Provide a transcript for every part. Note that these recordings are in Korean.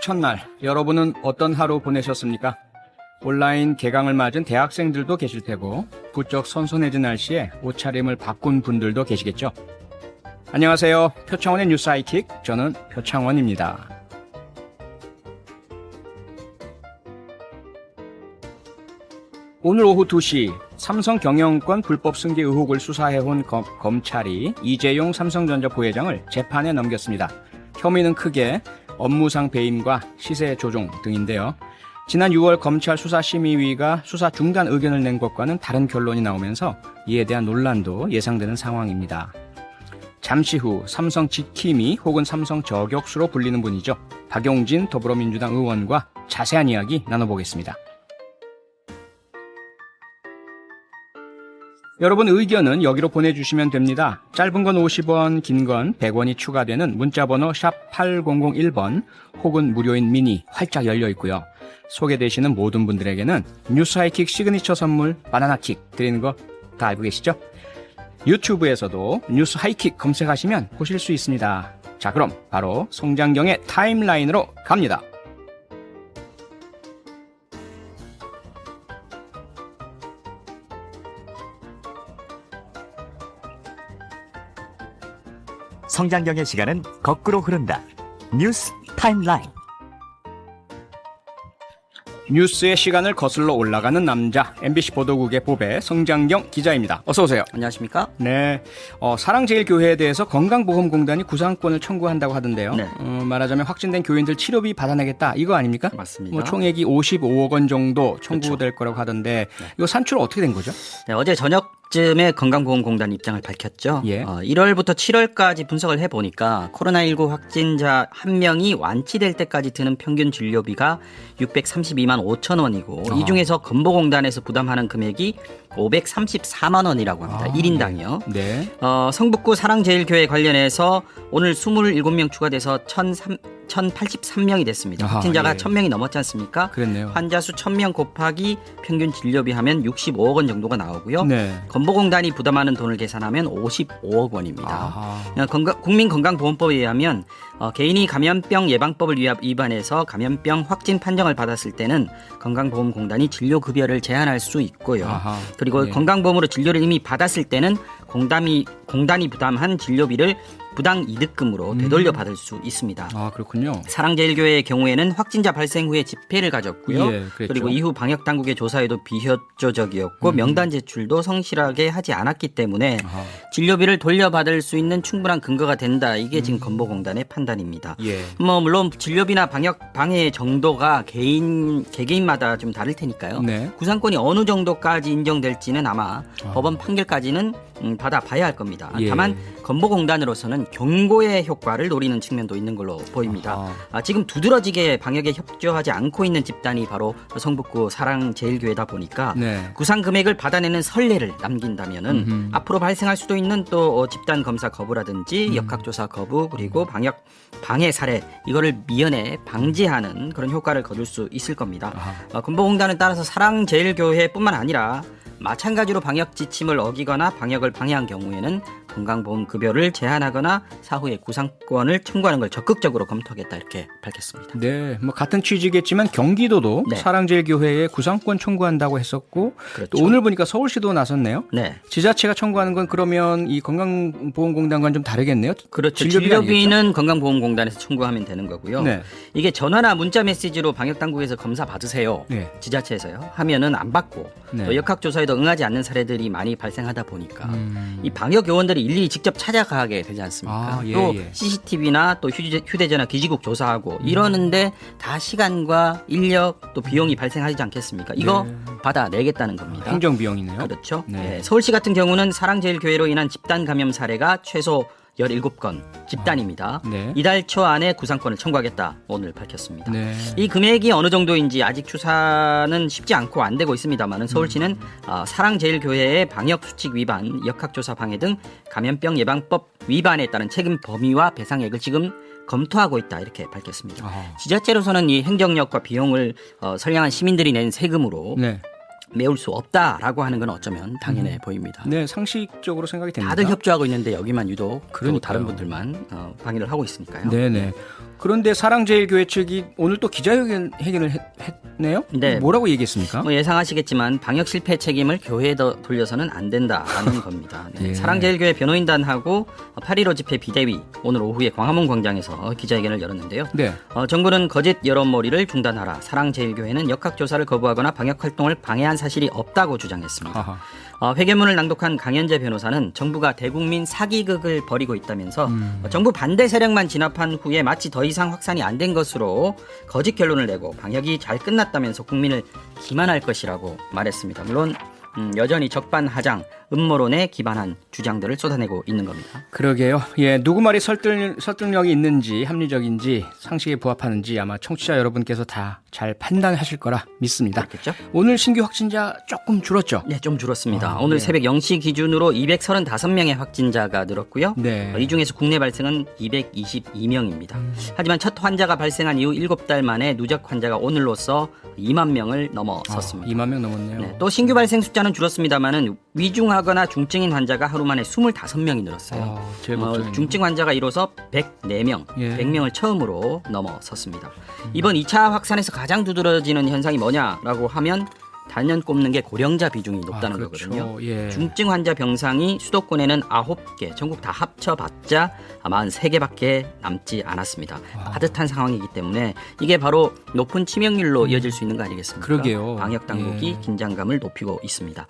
첫날, 여러분은 어떤 하루 보내셨습니까? 온라인 개강을 맞은 대학생들도 계실 테고 부쩍 선선해진 날씨에 옷차림을 바꾼 분들도 계시겠죠. 안녕하세요. 표창원의 뉴스 하이킥, 저는 표창원입니다. 오늘 오후 2시 삼성 경영권 불법 승계 의혹을 수사해온 검찰이 이재용 삼성전자 부회장을 재판에 넘겼습니다. 혐의는 크게 업무상 배임과 시세 조종 등인데요. 지난 6월 검찰 수사심의위가 수사 중단 의견을 낸 것과는 다른 결론이 나오면서 이에 대한 논란도 예상되는 상황입니다. 잠시 후 삼성 지킴이 혹은 삼성 저격수로 불리는 분이죠. 박용진 더불어민주당 의원과 자세한 이야기 나눠보겠습니다. 여러분 의견은 여기로 보내주시면 됩니다. 짧은 건 50원, 긴 건 100원이 추가되는 문자번호 샵 8001번 혹은 무료인 미니 활짝 열려 있고요. 소개되시는 모든 분들에게는 뉴스 하이킥 시그니처 선물 바나나킥 드리는 거 다 알고 계시죠? 유튜브에서도 뉴스 하이킥 검색하시면 보실 수 있습니다. 자, 그럼 바로 송장경의 타임라인으로 갑니다. 성장경의 시간은 거꾸로 흐른다. 뉴스 타임라인. 뉴스의 시간을 거슬러 올라가는 남자, MBC 보도국의 보배 성장경 기자입니다. 어서 오세요. 안녕하십니까? 네, 사랑제일교회에 대해서 건강보험공단이 구상권을 청구한다고 하던데요. 네. 말하자면 확진된 교인들 치료비 받아내겠다 이거 아닙니까? 맞습니다. 총액이 55억 원 정도 청구될 거라고 하던데 이거 산출 어떻게 된 거죠? 네, 어제 저녁쯤에 건강보험공단 입장을 밝혔죠. 예. 1월부터 7월까지 분석을 해보니까 코로나19 확진자 1명이 완치될 때까지 드는 평균 진료비가 632만 5천 원이고 이 중에서 건보공단에서 부담하는 금액이 534만 원이라고 합니다. 1인당이요. 네. 성북구 사랑제일교회 관련해서 오늘 27명 추가돼서 1,083명이 됐습니다. 확진자가 예. 1,000명이 넘었지 않습니까? 그랬네요. 환자 수 1,000명 곱하기 평균 진료비 하면 65억 원 정도가 나오고요. 네. 건보공단이 부담하는 돈을 계산하면 55억 원입니다. 아하. 국민건강보험법에 의하면 개인이 감염병 예방법을 위반해서 감염병 확진 판정을 받았을 때는 건강보험공단이 진료급여를 제한할 수 있고요. 아하. 그리고 예. 건강보험으로 진료를 이미 받았을 때는 공단이 부담한 진료비를 부당 이득금으로 되돌려 받을 수 있습니다. 아, 그렇군요. 사랑제일교회의 경우에는 확진자 발생 후에 집회를 가졌고요. 예, 그랬죠. 그리고 이후 방역당국의 조사에도 비협조적이었고 명단 제출도 성실하게 하지 않았기 때문에 아하. 진료비를 돌려받을 수 있는 충분한 근거가 된다. 이게 지금 건보공단의 판단입니다. 예. 물론 진료비나 방역 방해 정도가 개개인마다 좀 다를 테니까요. 네. 구상권이 어느 정도까지 인정될지는 아마 법원 판결까지는 받아봐야 할 겁니다. 예. 다만 건보공단으로서는 경고의 효과를 노리는 측면도 있는 걸로 보입니다. 지금 두드러지게 방역에 협조하지 않고 있는 집단이 바로 성북구 사랑제일교회다 보니까 네. 구상 금액을 받아내는 선례를 남긴다면은 앞으로 발생할 수도 있는 또 집단 검사 거부라든지 역학조사 거부 그리고 방역 방해 사례 이거를 미연에 방지하는 그런 효과를 거둘 수 있을 겁니다. 건보공단은 따라서 사랑제일교회뿐만 아니라 마찬가지로 방역 지침을 어기거나 방역을 방해한 경우에는 건강보험 급여를 제한하거나 사후에 구상권을 청구하는 걸 적극적으로 검토하겠다 이렇게 밝혔습니다. 네, 같은 취지겠지만 경기도도 네. 사랑제일교회에 구상권 청구한다고 했었고 그렇죠. 또 오늘 보니까 서울시도 나섰네요. 네. 지자체가 청구하는 건 그러면 이 건강보험공단과는 좀 다르겠네요. 그렇죠. 진료비 진료비는 건강보험공단에서 청구하면 되는 거고요. 네. 이게 전화나 문자 메시지로 방역당국에서 검사 받으세요. 네. 지자체에서요. 하면은 안 받고 네. 또 역학조사에도 응하지 않는 사례들이 많이 발생하다 보니까 이 방역요원들이 일일이 직접 찾아가게 되지 않습니까? 예, 또 예. CCTV나 또 휴대전화 기지국 조사하고 이러는데 다 시간과 인력 또 비용이 발생하지 않겠습니까? 이거 네. 받아내겠다는 겁니다. 행정비용이네요. 그렇죠. 네. 네, 서울시 같은 경우는 사랑제일교회로 인한 집단 감염 사례가 최소 17건 집단입니다. 네. 이달 초 안에 구상권을 청구하겠다 오늘 밝혔습니다. 네. 이 금액이 어느 정도인지 아직 추사는 쉽지 않고 안 되고 있습니다만 서울시는 사랑제일교회의 방역수칙 위반, 역학조사 방해 등 감염병 예방법 위반에 따른 책임 범위와 배상액을 지금 검토하고 있다 이렇게 밝혔습니다. 아하. 지자체로서는 이 행정력과 비용을 선량한 시민들이 낸 세금으로 네. 메울 수 없다라고 하는 건 어쩌면 당연해 보입니다. 네, 상식적으로 생각이 됩니다. 다들 협조하고 있는데 여기만 유독 또 그러니까요. 다른 분들만 방해를 하고 있으니까요. 네네. 그런데 사랑제일교회 측이 오늘 또 기자회견을 했네요? 네. 뭐라고 얘기했습니까? 뭐 예상하시겠지만 방역 실패 책임을 교회에 돌려서는 안 된다라는 겁니다. 네. 예. 사랑제일교회 변호인단하고 8.15 집회 비대위 오늘 오후에 광화문 광장에서 기자회견을 열었는데요. 네. 정부는 거짓 여론몰이를 중단하라. 사랑제일교회는 역학조사를 거부하거나 방역활동을 방해한 사실이 없다고 주장했습니다. 아하. 회견문을 낭독한 강현재 변호사는 정부가 대국민 사기극을 벌이고 있다면서 정부 반대 세력만 진압한 후에 마치 더 이상 확산이 안 된 것으로 거짓 결론을 내고 방역이 잘 끝났다면서 국민을 기만할 것이라고 말했습니다. 물론 여전히 적반하장 음모론에 기반한 주장들을 쏟아내고 있는 겁니다. 그러게요. 예, 누구 말이 설득력이 있는지 합리적인지 상식에 부합하는지 아마 청취자 여러분께서 다 잘 판단하실 거라 믿습니다. 그렇겠죠? 오늘 신규 확진자 조금 줄었죠? 네, 좀 줄었습니다. 아, 오늘 네. 새벽 0시 기준으로 235명의 확진자가 늘었고요. 네. 이 중에서 국내 발생은 222명입니다. 하지만 첫 환자가 발생한 이후 7달 만에 누적 환자가 오늘로써 2만 명을 넘어섰습니다. 2만 명 넘었네요. 네, 또 신규 발생 숫자는 줄었습니다만은 위중하거나 중증인 환자가 하루 만에 25명이 늘었어요. 제일 걱정이네요. 중증 환자가 이로써 104명, 예. 100명을 처음으로 넘어섰습니다. 이번 2차 확산에서 가장 두드러지는 현상이 뭐냐라고 하면 단연 꼽는 게 고령자 비중이 높다는 그렇죠. 거거든요. 예. 중증 환자 병상이 수도권에는 9개, 전국 다 합쳐봤자 43개밖에 남지 않았습니다. 빠듯한 상황이기 때문에 이게 바로 높은 치명률로 이어질 수 있는 거 아니겠습니까? 그러게요. 방역 당국이 예. 긴장감을 높이고 있습니다.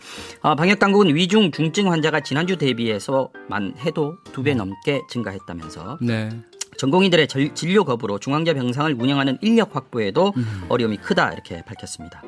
방역 당국은 위중, 중증 환자가 지난주 대비해서만 해도 2배 넘게 증가했다면서 네. 전공의들의 진료 거부로 중환자 병상을 운영하는 인력 확보에도 어려움이 크다 이렇게 밝혔습니다.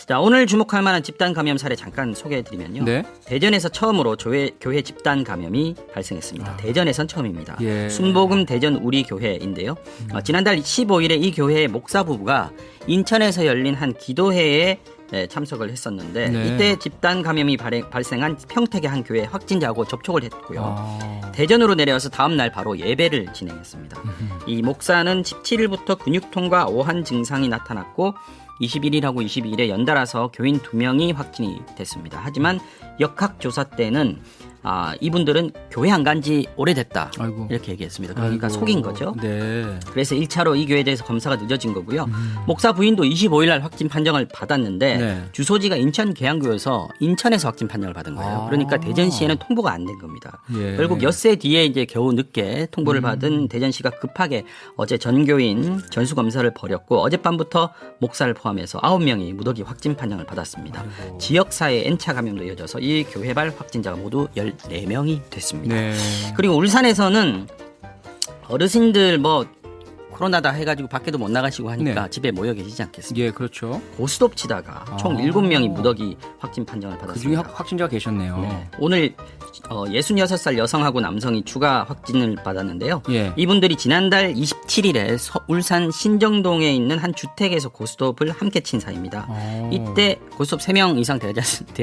자, 오늘 주목할 만한 집단 감염 사례 잠깐 소개해드리면요. 네. 대전에서 처음으로 교회 집단 감염이 발생했습니다. 대전에선 처음입니다. 예. 순복음 대전 우리 교회인데요. 지난달 15일에 이 교회의 목사 부부가 인천에서 열린 한 기도회에 참석을 했었는데 네. 이때 집단 감염이 발생한 평택의 한 교회 확진자하고 접촉을 했고요. 아. 대전으로 내려와서 다음 날 바로 예배를 진행했습니다. 이 목사는 17일부터 근육통과 오한 증상이 나타났고 21일하고 22일에 연달아서 교인 2명이 확진이 됐습니다. 하지만 역학조사 때는 이분들은 교회 안 간 지 오래됐다 아이고. 이렇게 얘기했습니다. 그러니까 아이고. 속인 거죠. 네. 그래서 1차로 이 교회에 대해서 검사가 늦어진 거고요. 목사 부인도 25일 날 확진 판정을 받았는데 네. 주소지가 인천 계양교여서 인천에서 확진 판정을 받은 거예요. 아. 그러니까 대전시에는 통보가 안 된 겁니다. 예. 결국 엿새 뒤에 이제 겨우 늦게 통보를 받은 대전시가 급하게 어제 전교인 전수검사를 벌였고 어젯밤부터 목사를 포함해서 9명이 무더기 확진 판정을 받았습니다. 아이고. 지역사회 N차 감염도 이어져서 이 교회발 확진자가 모두 14명이 됐습니다. 네. 그리고 울산에서는 어르신들 뭐 코로나다 해가지고 밖에도 못 나가시고 하니까 네. 집에 모여 계시지 않겠습니까? 예, 그렇죠. 고스톱 치다가 총 7명이 무더기 확진 판정을 그 중에 받았습니다. 확진자가 계셨네요. 네. 오늘 66살 여성하고 남성이 추가 확진을 받았는데요. 예. 이분들이 지난달 27일에 울산 신정동에 있는 한 주택에서 고스톱을 함께 친 사이입니다. 이때 고스톱 3명 이상 돼야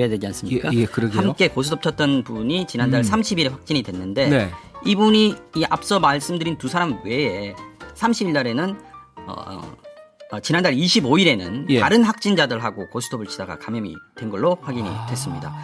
되지 않습니까? 예, 그러게요. 함께 고스톱 쳤던 분이 지난달 30일에 확진이 됐는데 네. 이분이 이 앞서 말씀드린 두 사람 외에 30일 날에는 지난달 25일에는 예. 다른 확진자들하고 고스톱을 치다가 감염이 된 걸로 확인이 됐습니다.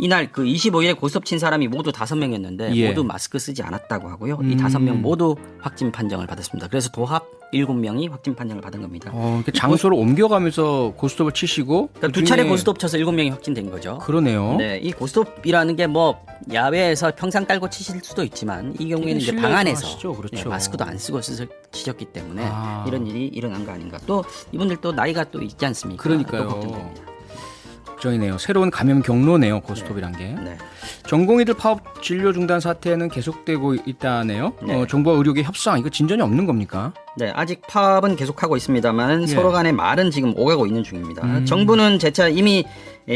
이날 그 25일에 고스톱 친 사람이 모두 5명이었는데 예. 모두 마스크 쓰지 않았다고 하고요. 이 5명 모두 확진 판정을 받았습니다. 그래서 도합 7명이 확진 판정을 받은 겁니다. 이렇게 장소를 옮겨가면서 고스톱을 치시고 그러니까 두 차례 고스톱 쳐서 7명이 확진된 거죠. 그러네요. 네, 이 고스톱이라는 게 뭐 야외에서 평상 깔고 치실 수도 있지만 이 경우에는 이제 방 실내에서 안에서 하시죠. 그렇죠. 네, 마스크도 안 쓰고 치셨기 때문에 아. 이런 일이 일어난 거 아닌가. 또 이분들 또 나이가 또 있지 않습니까? 그러니까요. 또 걱정됩니다. 걱정이네요. 새로운 감염 경로네요. 고스톱이란 게. 네. 전공의들 파업 진료 중단 사태는 계속되고 있다네요. 네. 정부와 의료계 협상 이거 진전이 없는 겁니까? 네, 아직 파업은 계속하고 있습니다만 예. 서로 간의 말은 지금 오가고 있는 중입니다. 정부는 재차 이미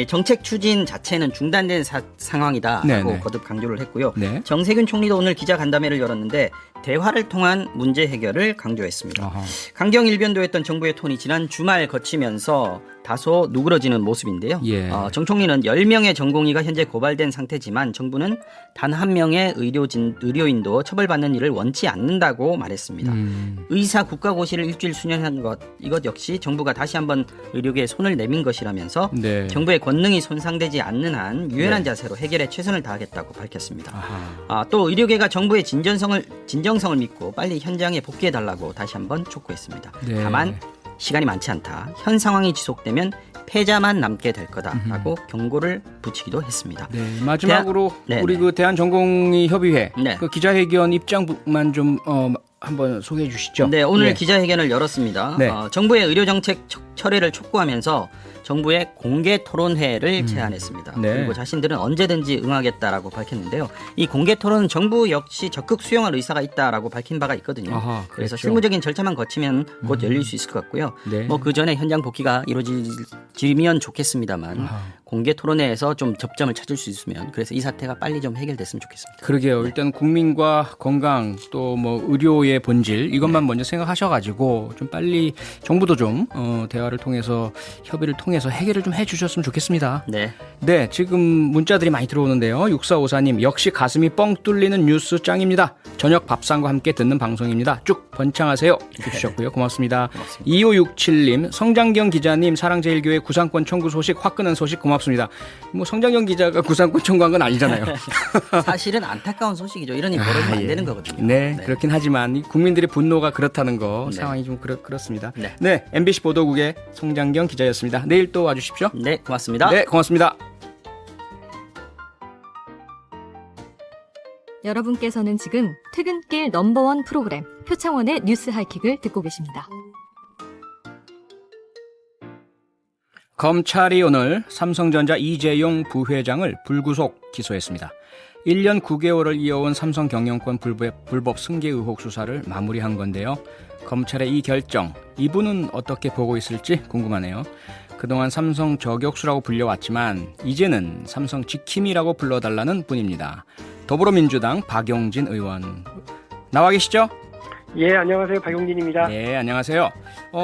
정책 추진 자체는 중단된 상황이다라고 네네. 거듭 강조를 했고요. 네. 정세균 총리도 오늘 기자간담회를 열었는데 대화를 통한 문제 해결을 강조했습니다. 아하. 강경일변도했던 정부의 톤이 지난 주말 거치면서 다소 누그러지는 모습인데요. 예. 정 총리는 10명의 전공의가 현재 고발된 상태지만 정부는 단 한 명의 의료인도 처벌받는 일을 원치 않는다고 말했습니다. 의사 국가고시를 일주일 수년한 것, 이것 역시 정부가 다시 한번 의료계에 손을 내민 것이라면서 네. 정부의 권능이 손상되지 않는 한 유연한 네. 자세로 해결에 최선을 다하겠다고 밝혔습니다. 아하. 또 의료계가 정부의 진정성을 믿고 빨리 현장에 복귀해달라고 다시 한번 촉구했습니다. 네. 다만 시간이 많지 않다. 현 상황이 지속되면 패자만 남게 될 거다라고 경고를 붙이기도 했습니다. 네, 마지막으로 네, 우리 네. 그 대한전공의 협의회 네. 그 기자회견 입장만 좀 한번 소개해 주시죠. 네, 오늘 예. 기자회견을 열었습니다. 네. 정부의 의료정책 철회를 촉구하면서 정부의 공개 토론회를 제안했습니다. 네. 그리고 자신들은 언제든지 응하겠다라고 밝혔는데요. 이 공개 토론은 정부 역시 적극 수용할 의사가 있다라고 밝힌 바가 있거든요. 아하, 그래서 그랬죠. 실무적인 절차만 거치면 곧 열릴 수 있을 것 같고요. 네. 뭐 그 전에 현장 복귀가 이루어지면 좋겠습니다만 아하. 공개 토론회에서 좀 접점을 찾을 수 있으면 그래서 이 사태가 빨리 좀 해결됐으면 좋겠습니다. 그러게요. 일단 국민과 건강 또 뭐 의료의 본질 이것만 먼저 생각하셔가지고 좀 빨리 정부도 좀 대화를 통해서 협의를 통해서 해결을 좀 해주셨으면 좋겠습니다. 네. 네, 지금 문자들이 많이 들어오는데요. 6454님 역시 가슴이 뻥 뚫리는 뉴스 짱입니다. 저녁 밥상과 함께 듣는 방송입니다. 쭉 번창하세요. 이렇게 주셨고요. 고맙습니다. 2567님 성장경 기자님 사랑제일교회 구상권 청구 소식 화끈한 소식 고맙습니다. 뭐 성장경 기자가 구상권 청구한 건 아니잖아요. 사실은 안타까운 소식이죠. 이런 일이 벌어지면 안 예. 되는 거거든요. 네, 그렇긴 하지만 이 국민들의 분노가 그렇다는 거 네. 상황이 좀 그렇습니다. 네. 네, MBC 보도국의 성장경 기자였습니다. 내일 또 와주십시오. 네, 고맙습니다. 네, 고맙습니다. 여러분께서는 지금 퇴근길 넘버원 프로그램 표창원의 뉴스 하이킥을 듣고 계십니다. 검찰이 오늘 삼성전자 이재용 부회장을 불구속 기소했습니다. 1년 9개월을 이어온 삼성 경영권 불법 승계 의혹 수사를 마무리한 건데요. 검찰의 이 결정, 이분은 어떻게 보고 있을지 궁금하네요. 그동안 삼성 저격수라고 불려왔지만 이제는 삼성 지킴이라고 불러달라는 분입니다. 더불어민주당 박용진 의원 나와 계시죠? 예, 안녕하세요. 박용진입니다. 네, 안녕하세요.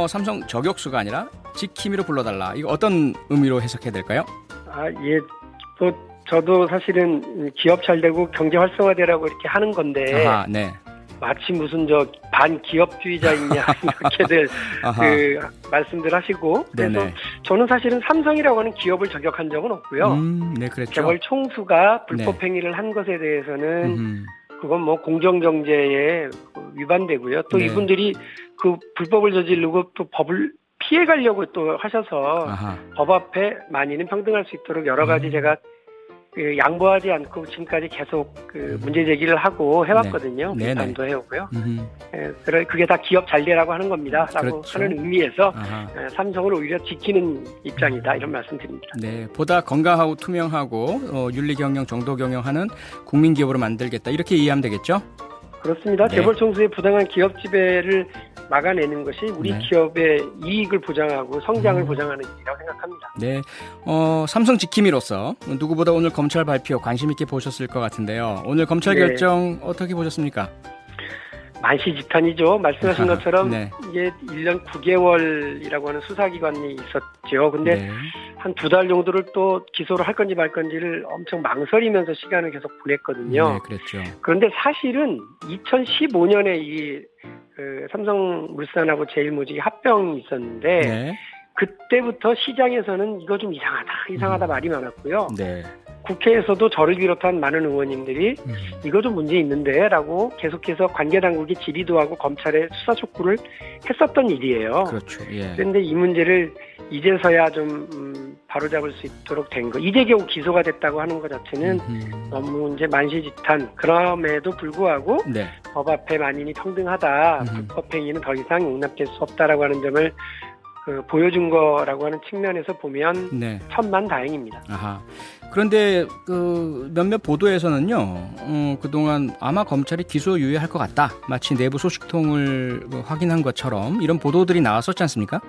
삼성 저격수가 아니라 지킴이로 불러달라. 이거 어떤 의미로 해석해야 될까요? 예. 저도 사실은 기업 잘 되고 경제 활성화되라고 이렇게 하는 건데 아하, 네. 마치 무슨 반기업주의자이냐 이렇게들 말씀들 하시고 그래서 네네. 저는 사실은 삼성이라고 하는 기업을 저격한 적은 없고요. 네, 그랬죠. 재벌 총수가 불법 네. 행위를 한 것에 대해서는 그건 뭐 공정경제에 위반되고요. 또 네. 이분들이 그 불법을 저지르고 또 법을 피해가려고 또 하셔서 아하. 법 앞에 만인은 평등할 수 있도록 여러 가지 제가 양보하지 않고 지금까지 계속 문제 제기를 하고 해왔거든요. 네. 비판도 해오고요. 음흠. 그게 다 기업 잘 되라고 하는 겁니다. 라고 그렇죠. 하는 의미에서 아하. 삼성을 오히려 지키는 입장이다. 이런 말씀 드립니다. 네, 보다 건강하고 투명하고 윤리 경영, 정도 경영하는 국민 기업으로 만들겠다. 이렇게 이해하면 되겠죠? 그렇습니다. 네. 재벌 총수의 부당한 기업 지배를 막아내는 것이 우리 네. 기업의 이익을 보장하고 성장을 보장하는 일이라고 생각합니다. 네, 삼성 지킴이로서 누구보다 오늘 검찰 발표 관심 있게 보셨을 것 같은데요. 오늘 검찰 네. 결정 어떻게 보셨습니까? 만시지탄이죠. 말씀하신 아하, 것처럼 네. 이게 1년 9개월이라고 하는 수사기관이 있었죠. 근데 네. 한 2달 정도를 또 기소를 할 건지 말 건지를 엄청 망설이면서 시간을 계속 보냈거든요. 네, 그랬죠. 그런데 사실은 2015년에 삼성물산하고 제일모직이 합병이 있었는데 네. 그때부터 시장에서는 이거 좀 이상하다 말이 많았고요. 네. 국회에서도 저를 비롯한 많은 의원님들이 음. 이거 좀 문제 있는데 라고 계속해서 관계당국이 질의도 하고 검찰에 수사 촉구를 했었던 일이에요. 그렇죠. 예. 그런데 이 문제를 이제서야 좀 바로잡을 수 있도록 된 거. 이제 겨우 기소가 됐다고 하는 것 자체는 너무 이제 만시지탄. 그럼에도 불구하고 네. 법 앞에 만인이 평등하다. 음흠. 불법행위는 더 이상 용납될 수 없다라고 하는 점을 보여준 거라고 하는 측면에서 보면 네. 천만다행입니다. 아하. 그런데 몇몇 보도에서는요, 그동안 아마 검찰이 기소 유예할 것 같다. 마치 내부 소식통을 확인한 것처럼 이런 보도들이 나왔었지 않습니까?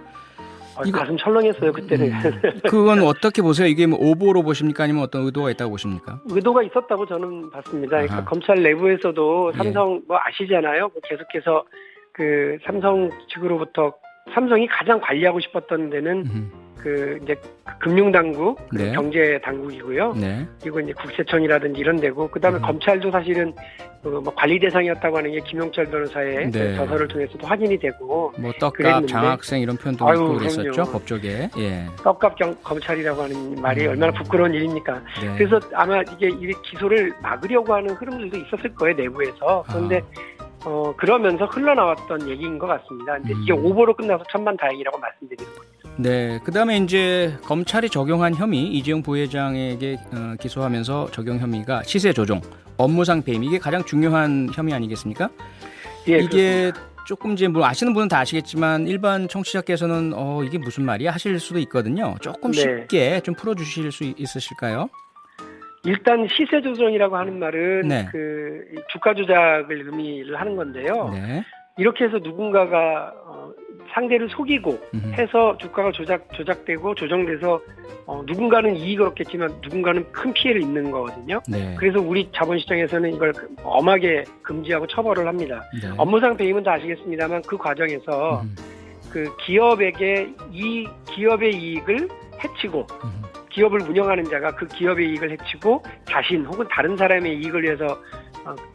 이거- 가슴 철렁했어요 그때는. 그건 어떻게 보세요? 이게 뭐 오보로 보십니까? 아니면 어떤 의도가 있다고 보십니까? 의도가 있었다고 저는 봤습니다. 그러니까 아하. 검찰 내부에서도 예. 삼성 뭐 아시잖아요. 뭐 계속해서 그 삼성 측으로부터 삼성이 가장 관리하고 싶었던 데는 그 이제 금융 당국, 네. 경제 당국이고요. 네. 그리고 이제 국세청이라든지 이런 데고, 그다음에 검찰도 사실은 뭐 관리 대상이었다고 하는 게 김용철 변호사의 네. 저서를 통해서도 확인이 되고, 뭐 떡값, 그랬는데. 장학생 이런 표현도 아유, 있고 그랬었죠. 그럼요. 법조계. 예. 떡값 검찰이라고 하는 말이 얼마나 부끄러운 일입니까? 네. 그래서 아마 이게 기소를 막으려고 하는 흐름들도 있었을 거예요, 내부에서. 그런데 그러면서 흘러나왔던 얘기인 것 같습니다. 근데 이게 오보로 끝나서 천만다행이라고 말씀드리는 거예요. 네. 그다음에 이제 검찰이 적용한 혐의 이재용 부회장에게 기소하면서 적용 혐의가 시세 조종, 업무상 배임 이게 가장 중요한 혐의 아니겠습니까? 예, 이게 조금 이제 뭐 아시는 분은 다 아시겠지만 일반 청취자께서는 이게 무슨 말이야 하실 수도 있거든요. 조금 네. 쉽게 좀 풀어주실 수 있으실까요? 일단 시세 조정이라고 하는 말은 네. 그 주가 조작을 의미를 하는 건데요. 네. 이렇게 해서 누군가가 상대를 속이고 해서 주가가 조작되고 조정돼서 누군가는 이익을 얻겠지만 누군가는 큰 피해를 입는 거거든요. 네. 그래서 우리 자본시장에서는 이걸 엄하게 금지하고 처벌을 합니다. 네. 업무상 배임은 다 아시겠습니다만 그 과정에서 그 기업의 이익을 해치고 기업을 운영하는 자가 그 기업의 이익을 해치고 자신 혹은 다른 사람의 이익을 위해서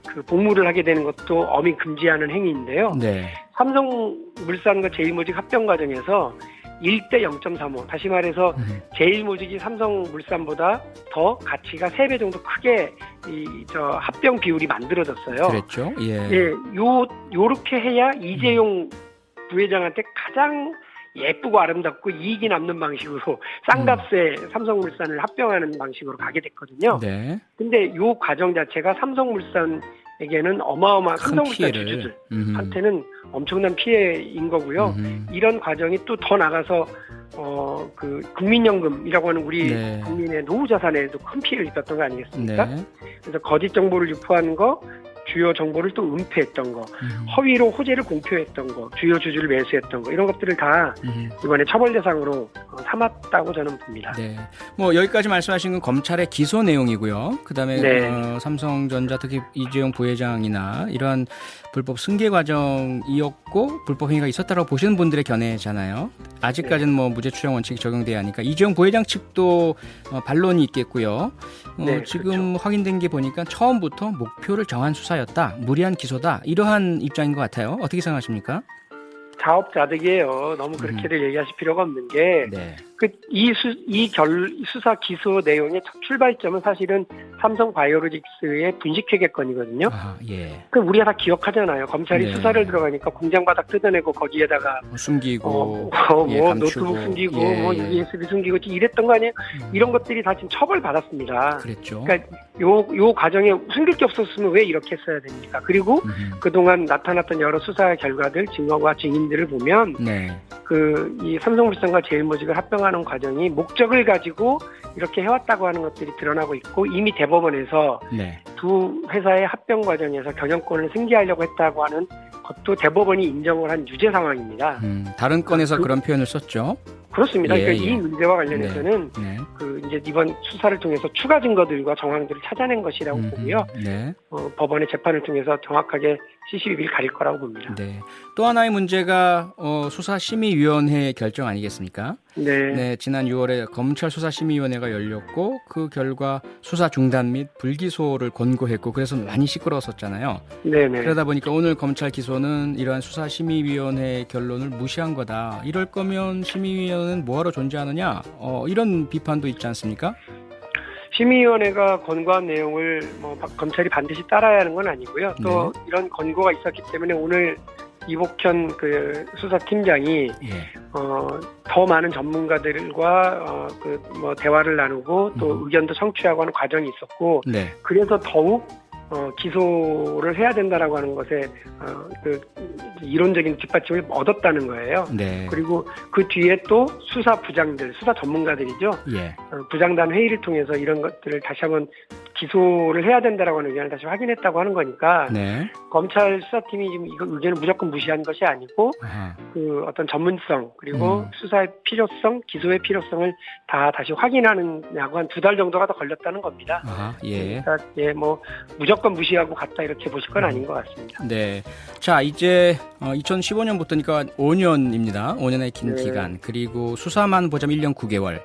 그 복무를 하게 되는 것도 엄히 금지하는 행위인데요. 네. 삼성물산과 제일모직 합병 과정에서 1대 0.35 다시 말해서 제일모직이 삼성물산보다 더 가치가 3배 정도 크게 합병 비율이 만들어졌어요. 그랬죠. 예. 예, 요렇게 해야 이재용 부회장한테 가장 예쁘고 아름답고 이익이 남는 방식으로 쌍값에 삼성물산을 합병하는 방식으로 가게 됐거든요. 네. 근데 요 과정 자체가 삼성물산에게는 어마어마한 큰 삼성물산 피해를. 주주들한테는 엄청난 피해인 거고요. 이런 과정이 또 더 나가서 그 국민연금이라고 하는 우리 네. 국민의 노후 자산에도 큰 피해를 입혔던 거 아니겠습니까? 네. 그래서 거짓 정보를 유포한 거, 주요 정보를 또 은폐했던 거, 허위로 호재를 공표했던 거, 주요 주주를 매수했던 거 이런 것들을 다 이번에 처벌 대상으로 삼았다고 저는 봅니다. 네. 뭐 여기까지 말씀하신 건 검찰의 기소 내용이고요. 그다음에 네. 삼성전자 특히 이재용 부회장이나 이러한 불법 승계 과정이었고 불법 행위가 있었다고 보시는 분들의 견해잖아요. 아직까지는 뭐 무죄 추정 원칙이 적용돼야 하니까 이재용 부회장 측도 반론이 있겠고요. 네, 지금 확인된 게 보니까 처음부터 목표를 정한 수사였다, 무리한 기소다 이러한 입장인 것 같아요. 어떻게 생각하십니까? 자업자득이에요. 너무 그렇게들 얘기하실 필요가 없는 게, 네. 이 수사 기소 내용의 첫 출발점은 사실은 삼성 바이오로직스의 분식회계 건이거든요. 아, 예. 그 우리가 다 기억하잖아요. 검찰이 네. 수사를 들어가니까 공장 바닥 뜯어내고 거기에다가 숨기고, 예, 뭐 감추고, 노트북 숨기고, 예, 뭐 예. USB 숨기고 이랬던 거 아니에요? 이런 것들이 다 지금 처벌 받았습니다. 그랬죠. 그러니까 요 과정에 숨길 게 없었으면 왜 이렇게 했어야 됩니까? 그리고 그동안 나타났던 여러 수사 결과들, 증거와 증인들을 보면 네. 이 삼성물산과 제일모직을 합병하는 과정이 목적을 가지고 이렇게 해왔다고 하는 것들이 드러나고 있고, 이미 대법원에서 네. 두 회사의 합병 과정에서 경영권을 승계하려고 했다고 하는 것도 대법원이 인정을 한 유죄 상황입니다. 다른 건에서 그런 표현을 썼죠. 그렇습니다. 예, 그러니까 예. 이 문제와 관련해서는 네. 이제 이번 수사를 통해서 추가 증거들과 정황들을 찾아낸 것이라고 보고요. 네. 법원의 재판을 통해서 정확하게 CCTV를 가릴 거라고 봅니다. 네. 또 하나의 문제가 수사심의위원회 결정 아니겠습니까? 네. 네. 지난 6월에 검찰 수사심의위원회가 열렸고 그 결과 수사 중단 및 불기소를 권고했고 그래서 많이 시끄러웠었잖아요. 네네. 그러다 보니까 오늘 검찰 기소는 이러한 수사심의위원회의 결론을 무시한 거다. 이럴 거면 심의위원회는 뭐하러 존재하느냐? 이런 비판도 있지 않습니까? 심의위원회가 권고한 내용을 검찰이 반드시 따라야 하는 건 아니고요. 또 이런 권고가 있었기 때문에 오늘 이복현 그 수사팀장이 예. 더 많은 전문가들과 대화를 나누고 또 의견도 청취하고 하는 과정이 있었고, 네. 그래서 더욱 기소를 해야 된다라고 하는 것에 이론적인 뒷받침을 얻었다는 거예요. 네. 그리고 그 뒤에 또 수사 부장들, 수사 전문가들이죠. 예. 부장단 회의를 통해서 이런 것들을 다시 한번 기소를 해야 된다라고 하는 의견을 다시 확인했다고 하는 거니까 네. 검찰 수사팀이 지금 이거 의견을 무조건 무시한 것이 아니고 아하. 그 어떤 전문성 그리고 수사의 필요성, 기소의 필요성을 다 다시 확인하는 야구 한 2달 정도가 더 걸렸다는 겁니다. 아하, 예. 그러니까 뭐 무조건 무시하고 갔다 이렇게 보실 건 아닌 것 같습니다. 네. 자, 이제 2015년부터니까 5년입니다. 5년의 긴 네. 기간. 그리고 수사만 보자면 1년 9개월.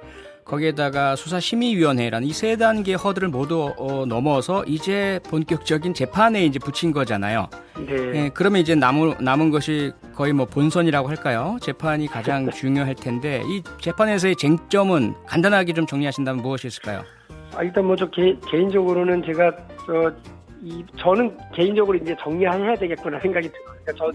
거기에다가 수사심의위원회라는 이 3단계 허들을 모두 넘어서 이제 본격적인 재판에 이제 붙인 거잖아요. 네. 예, 그러면 이제 남은 것이 거의 뭐 본선이라고 할까요? 재판이 가장 중요할 텐데 이 재판에서의 쟁점은 간단하게 좀 정리하신다면 무엇이 있을까요? 일단 뭐 저 개인적으로는 제가 저는 개인적으로 이제 정리해야 되겠구나 생각이 들어요. 그러니까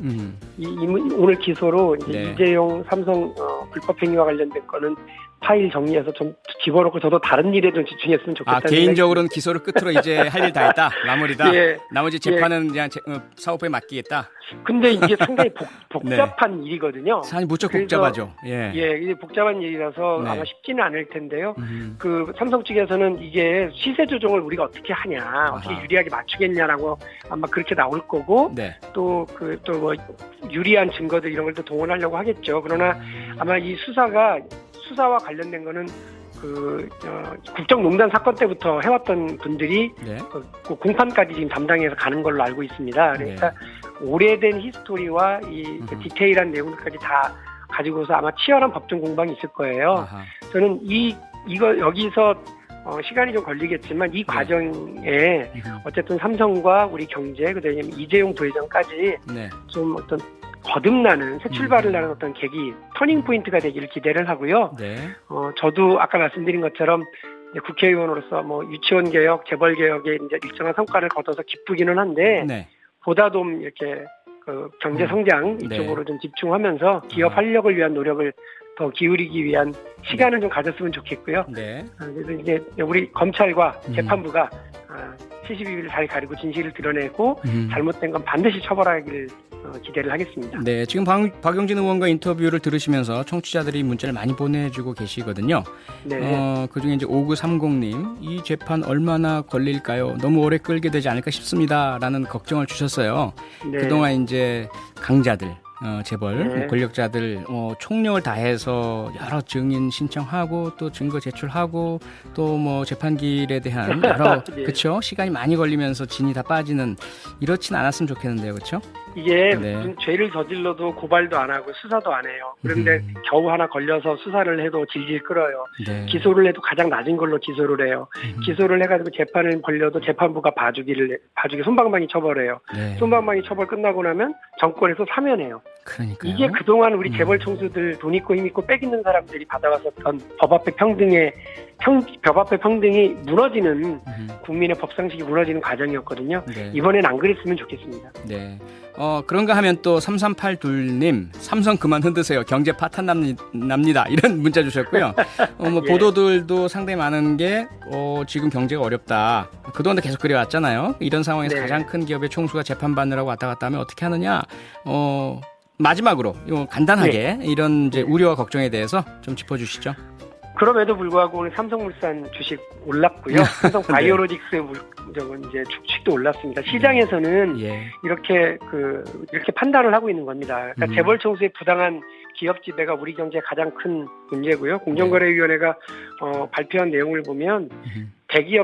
오늘 기소로 이제 네. 이재용 삼성 불법 행위와 관련된 거는 파일 정리해서 좀 집어넣고 저도 다른 일에 좀 집중했으면 좋겠다. 개인적으로는 기소를 끝으로 이제 할 일 다 했다. 마무리다. 예. 나머지 재판은 그냥 사법부에 맡기겠다. 근데 이게 상당히 복잡한 일이거든요. 사실 무척 그래서, 복잡하죠. 예. 이게 복잡한 일이라서 네. 아마 쉽지는 않을 텐데요. 그 삼성 측에서는 이게 시세 조정을 우리가 어떻게 하냐, 어떻게 유리하게 맞추겠냐라고 아마 그렇게 나올 거고, 네. 또 뭐 유리한 증거들 이런 걸 또 동원하려고 하겠죠. 그러나 아마 이 수사와 관련된 거는 국정농단 사건 때부터 해왔던 분들이 네. 그 공판까지 지금 담당해서 가는 걸로 알고 있습니다. 그러니까 오래된 히스토리와 그 디테일한 내용들까지 다 가지고서 아마 치열한 법정 공방이 있을 거예요. 아하. 저는 이거 여기서 시간이 좀 걸리겠지만 이 과정에 어쨌든 삼성과 우리 경제 그다음에 이재용 부회장까지 네. 좀 어떤 거듭나는 새 출발을 하는 어떤 계기 터닝 포인트가 되기를 기대를 하고요. 네. 저도 아까 말씀드린 것처럼 이제 국회의원으로서 뭐 유치원 개혁, 재벌 개혁에 이제 일정한 성과를 거둬서 기쁘기는 한데 네. 보다 좀 이렇게 그 경제 성장 이쪽으로 좀 집중하면서 기업 아. 활력을 위한 노력을 더 기울이기 위한 시간을 좀 가졌으면 좋겠고요. 네. 그래서 이제 우리 검찰과 재판부가 72일을 잘 가리고 진실을 드러내고 잘못된 건 반드시 처벌하기를 기대를 하겠습니다. 네, 지금 박용진 의원과 인터뷰를 들으시면서 청취자들이 문자를 많이 보내주고 계시거든요. 네. 그중에 이제 5930님, 이 재판 얼마나 걸릴까요? 너무 오래 끌게 되지 않을까 싶습니다라는 걱정을 주셨어요. 네. 그동안 이제 강자들, 재벌, 네. 권력자들 총력을 다해서 여러 증인 신청하고 또 증거 제출하고 또 뭐 재판길에 대한 여러 예. 그렇죠 시간이 많이 걸리면서 진이 다 빠지는 이렇진 않았으면 좋겠는데요, 그렇죠? 이게 네. 무슨 죄를 저질러도 고발도 안 하고 수사도 안 해요. 그런데 겨우 하나 걸려서 수사를 해도 질질 끌어요. 네. 기소를 해도 가장 낮은 걸로 기소를 해요. 기소를 해가지고 재판을 벌려도 재판부가 봐주기 솜방망이 처벌해요. 네. 솜방망이 처벌 끝나고 나면 정권에서 사면해요. 그러니까요. 이게 그동안 우리 재벌 총수들 돈 있고 힘 있고 빽 있는 사람들이 받아왔었던 법 앞에 평등이 무너지는 국민의 법상식이 무너지는 과정이었거든요. 네. 이번엔 안 그랬으면 좋겠습니다. 네. 그런가 하면 또 3382님 삼성 그만 흔드세요. 경제 파탄 납니다. 이런 문자 주셨고요. 뭐 예. 보도들도 상당히 많은 게 지금 경제가 어렵다. 그동안도 계속 그래왔잖아요. 이런 상황에서 네. 가장 큰 기업의 총수가 재판받느라고 왔다 갔다 하면 어떻게 하느냐. 마지막으로 간단하게 이런 이제 우려와 걱정에 대해서 좀 짚어주시죠. 그럼에도 불구하고 오늘 삼성물산 주식 올랐고요. 삼성 바이오로직스 이제 주식도 올랐습니다. 시장에서는 예. 이렇게 판단을 하고 있는 겁니다. 그러니까 재벌 총수의 부당한 기업 지배가 우리 경제의 가장 큰 문제고요. 공정거래위원회가 발표한 내용을 보면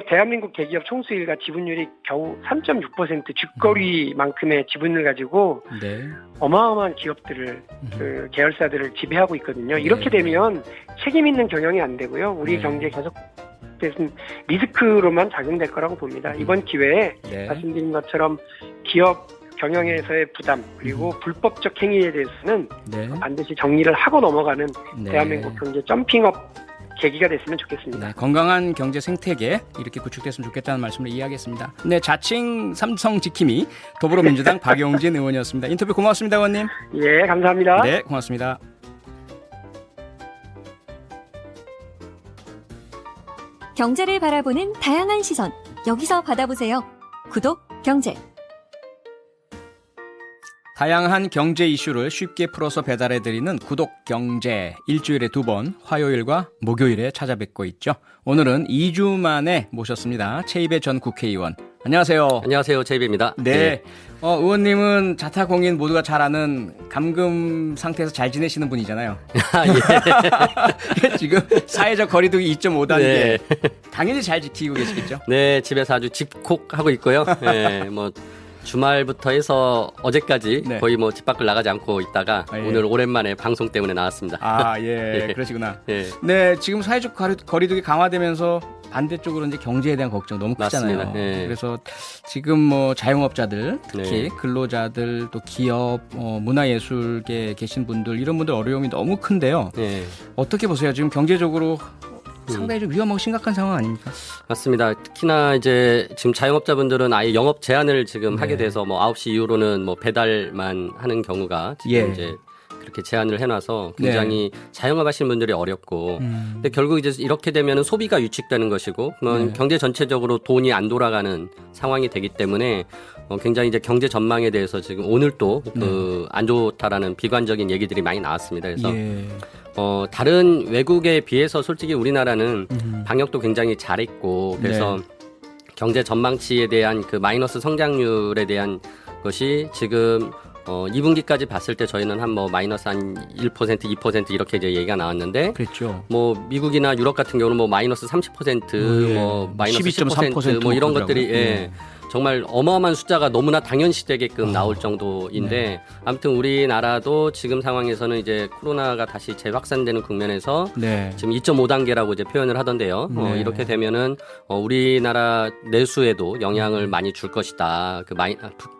대한민국 대기업 총수일가 지분율이 겨우 3.6% 쥐거리만큼의 지분을 가지고 네. 어마어마한 기업들을 계열사들을 지배하고 있거든요. 이렇게 되면 책임 있는 경영이 안 되고요. 우리 경제 계속 리스크로만 작용될 거라고 봅니다. 이번 기회에 말씀드린 것처럼 기업 경영에서의 부담 그리고 불법적 행위에 대해서는 반드시 정리를 하고 넘어가는 대한민국 경제 점핑업 계기가 됐으면 좋겠습니다. 네, 건강한 경제 생태계 이렇게 구축됐으면 좋겠다는 말씀을 이해하겠습니다. 네, 자칭 삼성 지킴이 더불어민주당 박용진 의원이었습니다. 인터뷰 고맙습니다, 의원님. 예, 감사합니다. 네, 고맙습니다. 경제를 바라보는 다양한 시선, 여기서 받아보세요. 구독, 경제. 다양한 경제 이슈를 쉽게 풀어서 배달해드리는 구독 경제 일주일에 2번 화요일과 목요일에 찾아뵙고 있죠. 오늘은 2주 만에 모셨습니다. 최이배 전 국회의원. 안녕하세요. 안녕하세요. 최이배입니다. 네. 의원님은 자타공인 모두가 잘 아는 감금 상태에서 잘 지내시는 분이잖아요. 예. 지금 사회적 거리두기 2.5단계 네. 당연히 잘 지키고 계시겠죠? 네, 집에서 아주 집콕하고 있고요. 예, 뭐 주말부터 해서 어제까지 네. 거의 뭐 집 밖을 나가지 않고 있다가 아, 예. 오늘 오랜만에 방송 때문에 나왔습니다. 아, 예. 예. 그러시구나. 예. 네, 지금 사회적 거리두기 강화되면서 반대쪽으로 이제 경제에 대한 걱정 너무 크잖아요. 맞습니다. 예. 그래서 지금 뭐 자영업자들, 특히 네. 근로자들, 또 기업, 문화예술계 계신 분들 이런 분들 어려움이 너무 큰데요. 예. 어떻게 보세요? 지금 경제적으로 상당히 좀 위험하고 심각한 상황 아닙니까? 맞습니다. 특히나 이제 지금 자영업자분들은 아예 영업 제한을 지금 네. 하게 돼서 뭐 9시 이후로는 뭐 배달만 하는 경우가 지금 예. 이제 그렇게 제한을 해놔서 굉장히 자영업 하시는 분들이 어렵고 근데 결국 이제 이렇게 되면은 소비가 위축되는 것이고 그러면 네. 경제 전체적으로 돈이 안 돌아가는 상황이 되기 때문에 굉장히 이제 경제 전망에 대해서 지금 오늘 또 그 안 좋다라는 비관적인 얘기들이 많이 나왔습니다. 그래서 예. 다른 외국에 비해서 솔직히 우리나라는 방역도 굉장히 잘했고 그래서 네. 경제 전망치에 대한 그 마이너스 성장률에 대한 것이 지금 2분기까지 봤을 때 저희는 한 뭐 마이너스 한 1%, 2% 이렇게 이제 얘기가 나왔는데 그랬죠. 뭐 미국이나 유럽 같은 경우는 뭐 마이너스 30%, 예. 뭐 마이너스 12.3% 10%, 뭐 이런 그러더라고요. 것들이 예. 정말 어마어마한 숫자가 너무나 당연시되게끔 나올 정도인데 아무튼 우리나라도 지금 상황에서는 이제 코로나가 다시 재확산되는 국면에서 네. 지금 2.5단계라고 이제 표현을 하던데요. 네. 이렇게 되면은 우리나라 내수에도 영향을 많이 줄 것이다.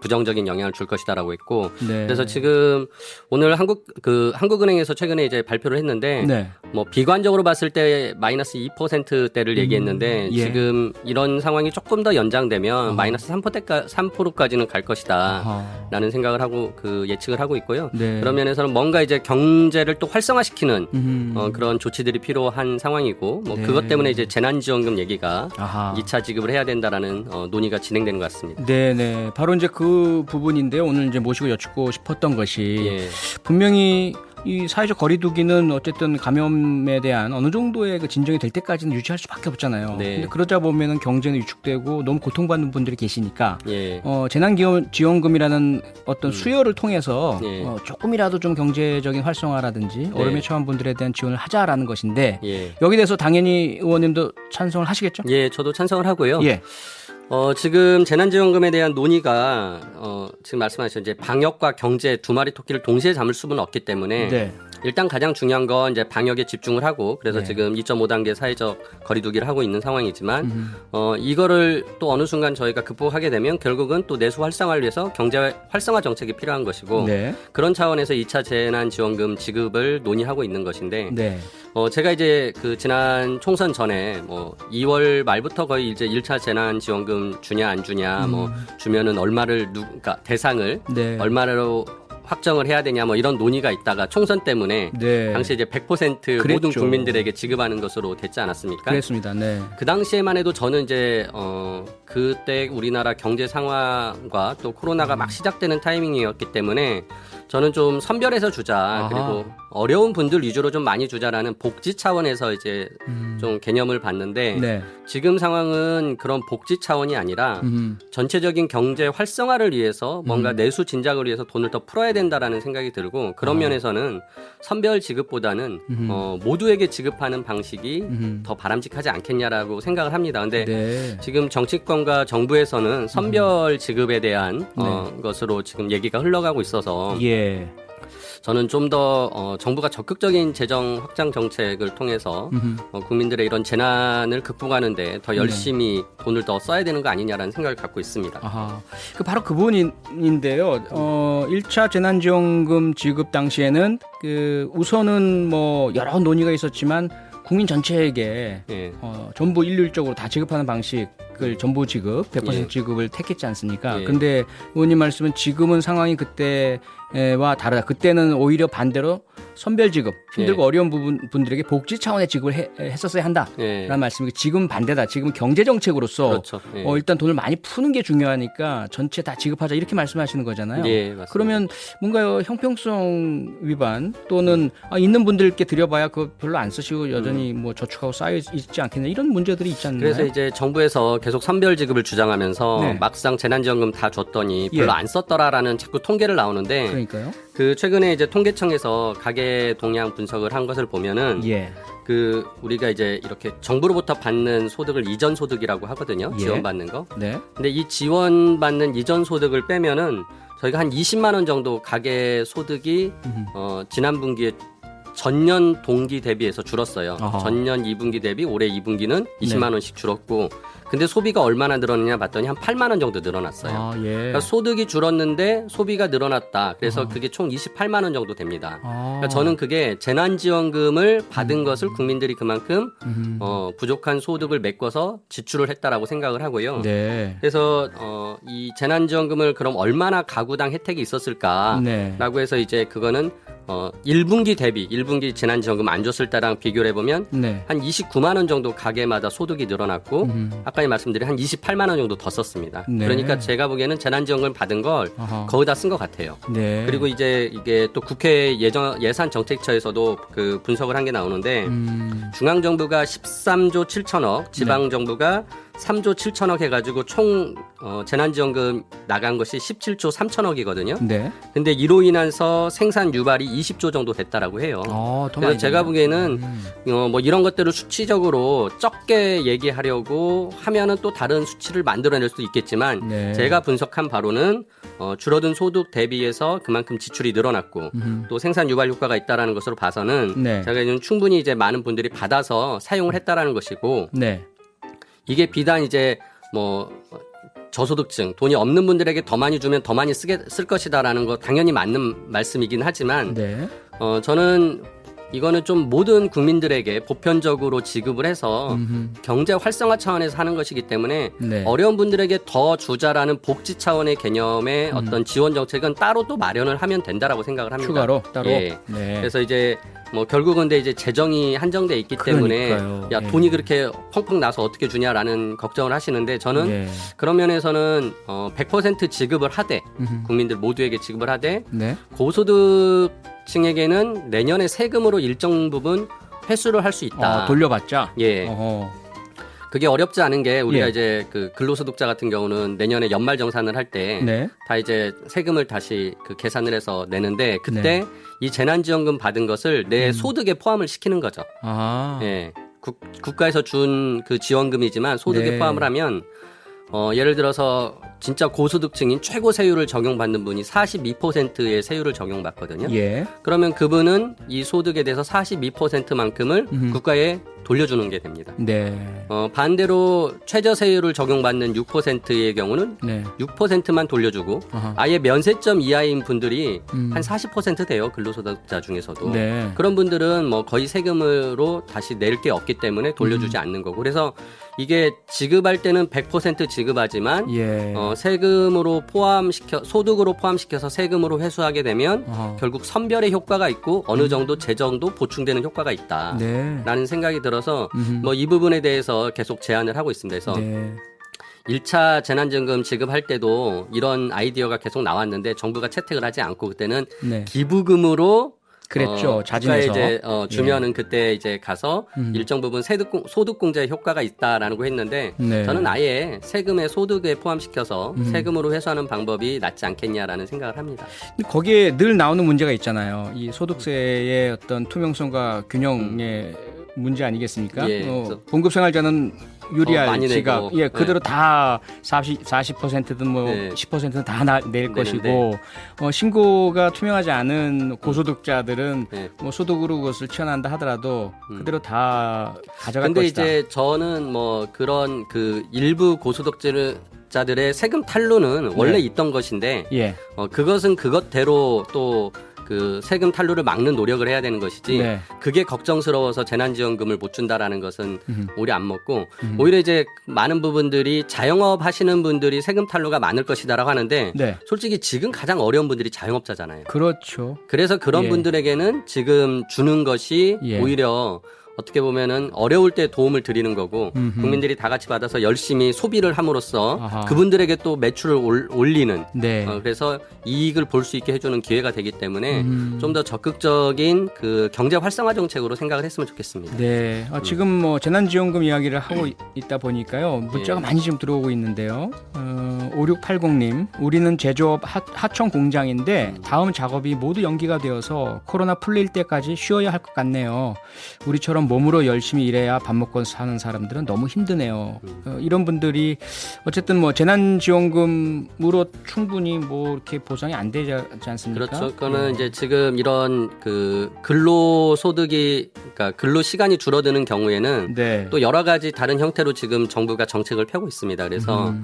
부정적인 영향을 줄 것이다라고 했고 네. 그래서 지금 오늘 한국은행에서 최근에 이제 발표를 했는데 네. 뭐 비관적으로 봤을 때 마이너스 2%대를 얘기했는데 예. 지금 이런 상황이 조금 더 연장되면 마이너스 3%까지는 갈 것이다. 아하. 라는 생각을 하고 예측을 하고 있고요. 네. 그런 면에서는 뭔가 이제 경제를 또 활성화시키는 음. 그런 조치들이 필요한 상황이고 뭐 네. 그것 때문에 이제 재난지원금 얘기가 아하. 2차 지급을 해야 된다라는 논의가 진행되는 것 같습니다. 네네. 바로 이제 그 부분인데요. 오늘 이제 모시고 여쭙고 싶었던 것이 예. 분명히 이 사회적 거리두기는 어쨌든 감염에 대한 어느 정도의 그 진정이 될 때까지는 유지할 수밖에 없잖아요. 네. 근데 그러다 보면은 경제는 위축되고 너무 고통받는 분들이 계시니까 예. 재난지원금이라는 어떤 수요를 통해서 예. 조금이라도 좀 경제적인 활성화라든지 네. 어려움에 처한 분들에 대한 지원을 하자라는 것인데 예. 여기 대해서 당연히 의원님도 찬성을 하시겠죠? 예, 저도 찬성을 하고요. 예. 지금 재난지원금에 대한 논의가 지금 말씀하신 이제 방역과 경제 두 마리 토끼를 동시에 잡을 수는 없기 때문에 네. 일단 가장 중요한 건 이제 방역에 집중을 하고 그래서 네. 지금 2.5단계 사회적 거리두기를 하고 있는 상황이지만 이거를 또 어느 순간 저희가 극복하게 되면 결국은 또 내수 활성화를 위해서 경제 활성화 정책이 필요한 것이고 네. 그런 차원에서 2차 재난지원금 지급을 논의하고 있는 것인데 네. 제가 이제 그 지난 총선 전에 뭐 2월 말부터 거의 이제 1차 재난지원금 주냐 안 주냐 뭐 주면은 얼마를 그러니까 대상을 네. 얼마로 확정을 해야 되냐 뭐 이런 논의가 있다가 총선 때문에 네. 당시 이제 100% 그랬죠. 모든 국민들에게 지급하는 것으로 됐지 않았습니까? 그랬습니다. 네. 그 당시에만 해도 저는 이제 그때 우리나라 경제 상황과 또 코로나가 막 시작되는 타이밍이었기 때문에 저는 좀 선별해서 주자 아하. 그리고 어려운 분들 위주로 좀 많이 주자라는 복지 차원에서 이제 좀 개념을 봤는데 네. 지금 상황은 그런 복지 차원이 아니라 전체적인 경제 활성화를 위해서 뭔가 내수 진작을 위해서 돈을 더 풀어야 된다라는 생각이 들고 그런 면에서는 선별 지급보다는 모두에게 지급하는 방식이 더 바람직하지 않겠냐라고 생각을 합니다. 근데 네. 지금 정치권과 정부에서는 선별 지급에 대한 것으로 지금 얘기가 흘러가고 있어서 예. 저는 좀 더 정부가 적극적인 재정 확장 정책을 통해서 국민들의 이런 재난을 극복하는데 더 열심히 돈을 더 써야 되는 거 아니냐라는 생각을 갖고 있습니다. 아하. 바로 그 부분인데요. 1차 재난지원금 지급 당시에는 우선은 뭐 여러 논의가 있었지만 국민 전체에게 예. 전부 일률적으로 다 지급하는 방식을 전부 지급, 100% 예. 지급을 택했지 않습니까? 예. 근데 의원님 말씀은 지금은 상황이 그때 와 다르다. 그때는 오히려 반대로 선별 지급, 힘들고 예. 어려운 분들에게 복지 차원의 지급을 했었어야 한다라는 예. 말씀이고 지금 반대다. 지금 경제 정책으로서 그렇죠. 예. 일단 돈을 많이 푸는 게 중요하니까 전체 다 지급하자 이렇게 말씀하시는 거잖아요. 예, 맞습니다. 그러면 뭔가 형평성 위반 또는 있는 분들께 드려봐야 그거 별로 안 쓰시고 여전히 뭐 저축하고 쌓여 있지 않겠냐 이런 문제들이 있지 않나요? 그래서 이제 정부에서 계속 선별 지급을 주장하면서 네. 막상 재난지원금 다 줬더니 예. 별로 안 썼더라라는 자꾸 통계를 나오는데 그러니까요. 그 최근에 이제 통계청에서 가계 동향 분석을 한 것을 보면은 예. 그 우리가 이제 이렇게 정부로부터 받는 소득을 이전 소득이라고 하거든요. 예. 지원받는 거. 네. 근데 이 지원받는 이전 소득을 빼면은 저희가 한 20만 원 정도 가계 소득이 지난 분기에 전년 동기 대비해서 줄었어요. 어허. 전년 2분기 대비 올해 2분기는 20만 원씩 줄었고 근데 소비가 얼마나 늘었느냐 봤더니 한 8만 원 정도 늘어났어요. 예. 그러니까 소득이 줄었는데 소비가 늘어났다. 그래서 그게 총 28만 원 정도 됩니다. 그러니까 저는 그게 재난지원금을 받은 것을 국민들이 그만큼 부족한 소득을 메꿔서 지출을 했다라고 생각을 하고요. 네. 그래서 이 재난지원금을 그럼 얼마나 가구당 혜택이 있었을까라고 네. 해서 이제 그거는 1분기 대비 1분기 재난지원금 안 줬을 때랑 비교를 해보면 네. 한 29만 원 정도 가게마다 소득이 늘어났고 아까 말씀드린 한 28만 원 정도 더 썼습니다. 네. 그러니까 제가 보기에는 재난지원금을 받은 걸 어허. 거의 다 쓴 것 같아요. 네. 그리고 이제 이게 또 국회 예산정책처에서도 그 분석을 한 게 나오는데 중앙정부가 13조 7천억, 지방정부가 3조 7천억 해가지고 총 재난지원금 나간 것이 17조 3천억이거든요. 네. 근데 이로 인해서 생산 유발이 20조 정도 됐다라고 해요. 더 그래서 많이 제가 되네요. 보기에는 뭐 이런 것들을 수치적으로 적게 얘기하려고 하면은 또 다른 수치를 만들어낼 수도 있겠지만 네. 제가 분석한 바로는 줄어든 소득 대비해서 그만큼 지출이 늘어났고 또 생산 유발 효과가 있다라는 것으로 봐서는 네. 제가 이제 충분히 이제 많은 분들이 받아서 사용을 했다라는 것이고 네. 이게 비단 이제 뭐 저소득층 돈이 없는 분들에게 더 많이 주면 더 많이 쓸 것이다라는 거 당연히 맞는 말씀이긴 하지만 네. 저는 이거는 좀 모든 국민들에게 보편적으로 지급을 해서 경제 활성화 차원에서 하는 것이기 때문에 네. 어려운 분들에게 더 주자라는 복지 차원의 개념의 어떤 지원 정책은 따로 또 마련을 하면 된다라고 생각을 합니다. 추가로 따로. 예. 네. 그래서 이제 뭐 결국은 근데 이제 재정이 한정돼 있기 때문에 그러니까요. 야 예. 돈이 그렇게 펑펑 나서 어떻게 주냐라는 걱정을 하시는데 저는 예. 그런 면에서는 100% 지급을 하되 국민들 모두에게 지급을 하되 네. 고소득층에게는 내년에 세금으로 일정 부분 회수를 할 수 있다. 돌려받자. 예. 어허. 그게 어렵지 않은 게 우리가 예. 이제 그 근로소득자 같은 경우는 내년에 연말 정산을 할 때 다 네. 이제 세금을 다시 그 계산을 해서 내는데 그때 네. 이 재난지원금 받은 것을 내 소득에 포함을 시키는 거죠. 아. 예. 국가에서 준 그 지원금이지만 소득에 네. 포함을 하면 예를 들어서 진짜 고소득층인 최고 세율을 적용받는 분이 42%의 세율을 적용받거든요. 예. 그러면 그분은 이 소득에 대해서 42%만큼을 국가에 돌려주는 게 됩니다. 네. 반대로 최저세율을 적용받는 6%의 경우는 네. 6%만 돌려주고 아하. 아예 면세점 이하인 분들이 한 40% 돼요. 근로소득자 중에서도. 네. 그런 분들은 뭐 거의 세금으로 다시 낼 게 없기 때문에 돌려주지 않는 거고. 그래서 이게 지급할 때는 100% 지급하지만 예. 세금으로 소득으로 포함시켜서 세금으로 회수하게 되면 어허. 결국 선별의 효과가 있고 어느 정도 재정도 보충되는 효과가 있다. 네. 라는 생각이 들어서 뭐 이 부분에 대해서 계속 제안을 하고 있습니다. 그래서 네. 1차 재난지원금 지급할 때도 이런 아이디어가 계속 나왔는데 정부가 채택을 하지 않고 그때는 네. 기부금으로 그랬죠. 자진해서. 이제 주면은 그때 이제 가서 일정 부분 소득 공제의 효과가 있다라는 거 했는데 네. 저는 아예 세금에 소득에 포함시켜서 세금으로 회수하는 방법이 낫지 않겠냐라는 생각을 합니다. 근데 거기에 늘 나오는 문제가 있잖아요. 이 소득세의 어떤 투명성과 균형의 문제 아니겠습니까? 예, 그래서 봉급생활자는 유리할 많이 지각, 내고, 예, 그대로 다 40%든 뭐 네. 10%는 다 낼 내는데. 것이고, 신고가 투명하지 않은 고소득자들은 네. 뭐 소득으로 그것을 취한한다 하더라도 그대로 다 가져갈 근데 것이다. 이제 저는 뭐 그런 그 일부 고소득자들의 세금 탈루는 원래 네. 있던 것인데 예, 그것은 그것대로 또 그 세금 탈루를 막는 노력을 해야 되는 것이지 네. 그게 걱정스러워서 재난지원금을 못 준다라는 것은 오히려 안 먹고 오히려 이제 많은 부분들이 자영업 하시는 분들이 세금 탈루가 많을 것이다라고 하는데 네. 솔직히 지금 가장 어려운 분들이 자영업자잖아요. 그렇죠. 그래서 그런 예. 분들에게는 지금 주는 것이 예. 오히려 어떻게 보면은 어려울 때 도움을 드리는 거고 음흠. 국민들이 다 같이 받아서 열심히 소비를 함으로써 아하. 그분들에게 또 매출을 올리는 네. 그래서 이익을 볼 수 있게 해주는 기회가 되기 때문에 좀 더 적극적인 그 경제 활성화 정책으로 생각을 했으면 좋겠습니다. 네. 지금 뭐 재난지원금 이야기를 하고 있다 보니까요. 문자가 예. 많이 지금 들어오고 있는데요. 5680님, 우리는 제조업 하청 공장인데 다음 작업이 모두 연기가 되어서 코로나 풀릴 때까지 쉬어야 할 것 같네요. 우리처럼 몸으로 열심히 일해야 밥 먹고 사는 사람들은 너무 힘드네요. 이런 분들이 어쨌든 뭐 재난지원금으로 충분히 뭐 이렇게 보상이 안 되지 않습니까? 그렇죠. 그거는 이제 지금 이런 그 근로소득이 그러니까 근로 시간이 줄어드는 경우에는 네. 또 여러 가지 다른 형태로 지금 정부가 정책을 펴고 있습니다. 그래서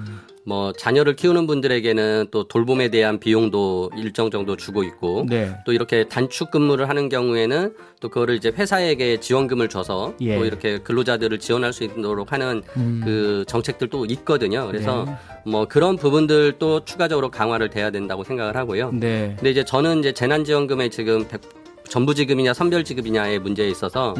뭐 자녀를 키우는 분들에게는 또 돌봄에 대한 비용도 일정 정도 주고 있고 네. 또 이렇게 단축 근무를 하는 경우에는 또 그거를 이제 회사에게 지원금을 줘서 예. 또 이렇게 근로자들을 지원할 수 있도록 하는 그 정책들도 있거든요. 그래서 뭐 그런 부분들도 추가적으로 강화를 돼야 된다고 생각을 하고요. 네. 근데 이제 저는 이제 재난지원금에 지금 전부지급이냐 선별지급이냐의 문제에 있어서